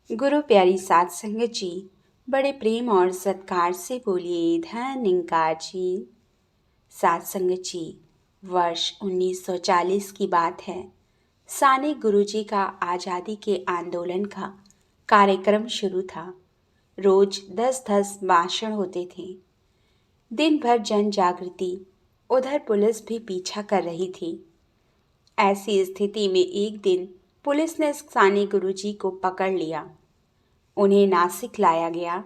गुरु प्यारी साध संगत जी, बड़े प्रेम और सत्कार से बोलिए धन निंकार जी। साध संगत जी, वर्ष 1940 की बात है। साने गुरुजी का आज़ादी के आंदोलन का कार्यक्रम शुरू था। रोज 10-10 भाषण होते थे। दिन भर जन जागृति, उधर पुलिस भी पीछा कर रही थी। ऐसी स्थिति में एक दिन पुलिस ने साने गुरुजी को पकड़ लिया। उन्हें नासिक लाया गया।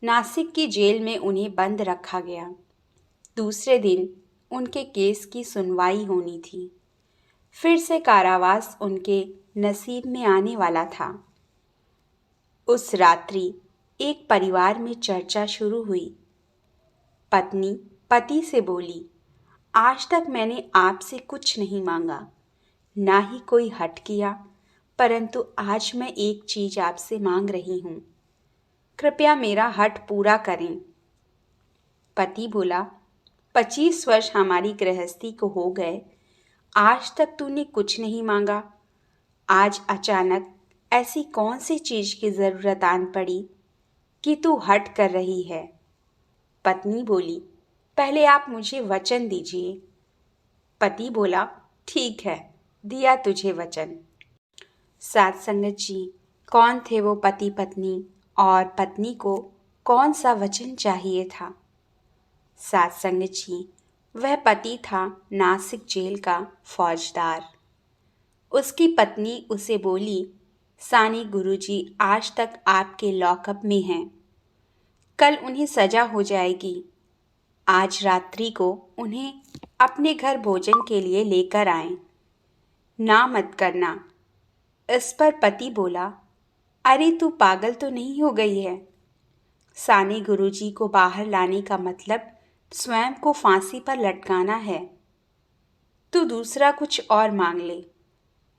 नासिक की जेल में उन्हें बंद रखा गया। दूसरे दिन उनके केस की सुनवाई होनी थी। फिर से कारावास उनके नसीब में आने वाला था। उस रात्रि एक परिवार में चर्चा शुरू हुई। पत्नी पति से बोली, आज तक मैंने आपसे कुछ नहीं मांगा, ना ही कोई हट किया, परंतु आज मैं एक चीज आपसे मांग रही हूँ। कृपया मेरा हट पूरा करें। पति बोला, 25 वर्ष हमारी गृहस्थी को हो गए, आज तक तूने कुछ नहीं मांगा। आज अचानक ऐसी कौन सी चीज की जरूरत आन पड़ी कि तू हट कर रही है। पत्नी बोली, पहले आप मुझे वचन दीजिए। पति बोला, ठीक है, दिया तुझे वचन। साध संगत जी, कौन थे वो पति पत्नी और पत्नी को कौन सा वचन चाहिए था? साध संगत जी, वह पति था नासिक जेल का फौजदार। उसकी पत्नी उसे बोली, सानी गुरुजी आज तक आपके लॉकअप में हैं। कल उन्हें सजा हो जाएगी। आज रात्रि को उन्हें अपने घर भोजन के लिए लेकर आएं। ना मत करना। इस पर पति बोला, अरे तू पागल तो नहीं हो गई है? साने गुरुजी को बाहर लाने का मतलब स्वयं को फांसी पर लटकाना है। तू दूसरा कुछ और मांग ले,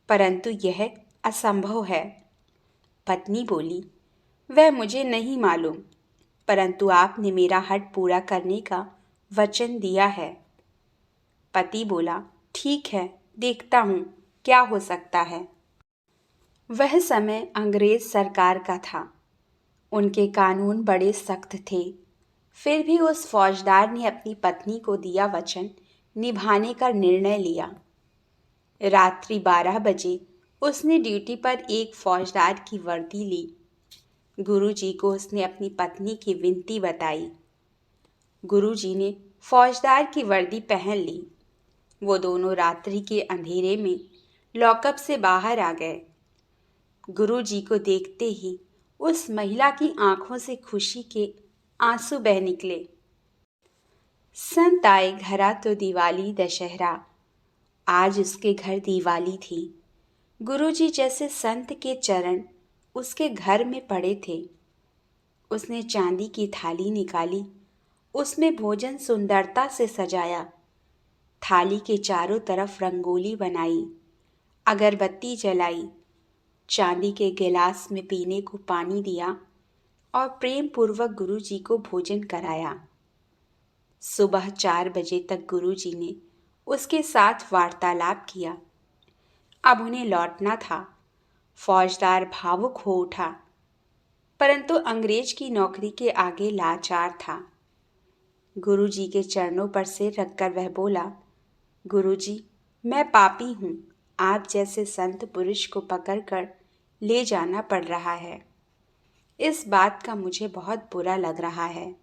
परंतु यह असंभव है। पत्नी बोली, वह मुझे नहीं मालूम, परंतु आपने मेरा हट पूरा करने का वचन दिया है। पति बोला, ठीक है, देखता हूँ क्या हो सकता है। वह समय अंग्रेज सरकार का था। उनके कानून बड़े सख्त थे। फिर भी उस फौजदार ने अपनी पत्नी को दिया वचन निभाने का निर्णय लिया। रात्रि 12 बजे उसने ड्यूटी पर एक फौजदार की वर्दी ली। गुरुजी को उसने अपनी पत्नी की विनती बताई। गुरुजी ने फौजदार की वर्दी पहन ली। वो दोनों रात्रि के अंधेरे में लॉकअप से बाहर आ गए। गुरुजी को देखते ही उस महिला की आंखों से खुशी के आंसू बह निकले। संत आए घरा तो दिवाली दशहरा, आज उसके घर दिवाली थी। गुरुजी जैसे संत के चरण उसके घर में पड़े थे। उसने चांदी की थाली निकाली, उसमें भोजन सुंदरता से सजाया। थाली के चारों तरफ रंगोली बनाई, अगरबत्ती जलाई, चांदी के गिलास में पीने को पानी दिया और प्रेम पूर्वक गुरुजी को भोजन कराया। सुबह 4 बजे तक गुरुजी ने उसके साथ वार्तालाप किया। अब उन्हें लौटना था। फौजदार भावुक हो उठा, परंतु अंग्रेज की नौकरी के आगे लाचार था। गुरुजी के चरणों पर सिर रखकर वह बोला, गुरुजी, मैं पापी हूँ। आप जैसे संत पुरुष को पकड़कर ले जाना पड़ रहा है। इस बात का मुझे बहुत बुरा लग रहा है।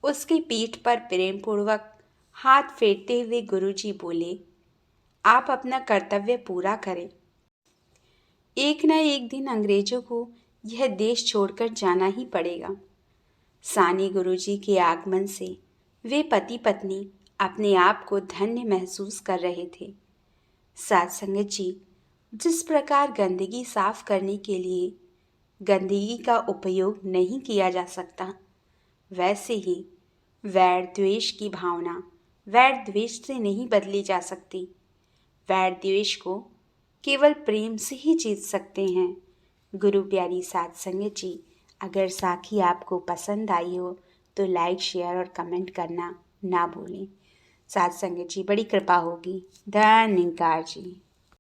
उसकी पीठ पर प्रेमपूर्वक हाथ फेरते हुए गुरुजी बोले, आप अपना कर्तव्य पूरा करें। एक न एक दिन अंग्रेजों को यह देश छोड़कर जाना ही पड़ेगा। साने गुरुजी के आगमन से वे पति पत्नी अपने आप को धन्य महसूस कर रहे थे। साध संगत जी, जिस प्रकार गंदगी साफ करने के लिए गंदगी का उपयोग नहीं किया जा सकता, वैसे ही वैर द्वेष की भावना वैर द्वेष से नहीं बदली जा सकती। वैर द्वेष को केवल प्रेम से ही जीत सकते हैं। गुरु प्यारी साध संगत जी, अगर साखी आपको पसंद आई हो तो लाइक, शेयर और कमेंट करना ना भूलें। साध संगत जी, बड़ी कृपा होगी। धन्यवाद जी।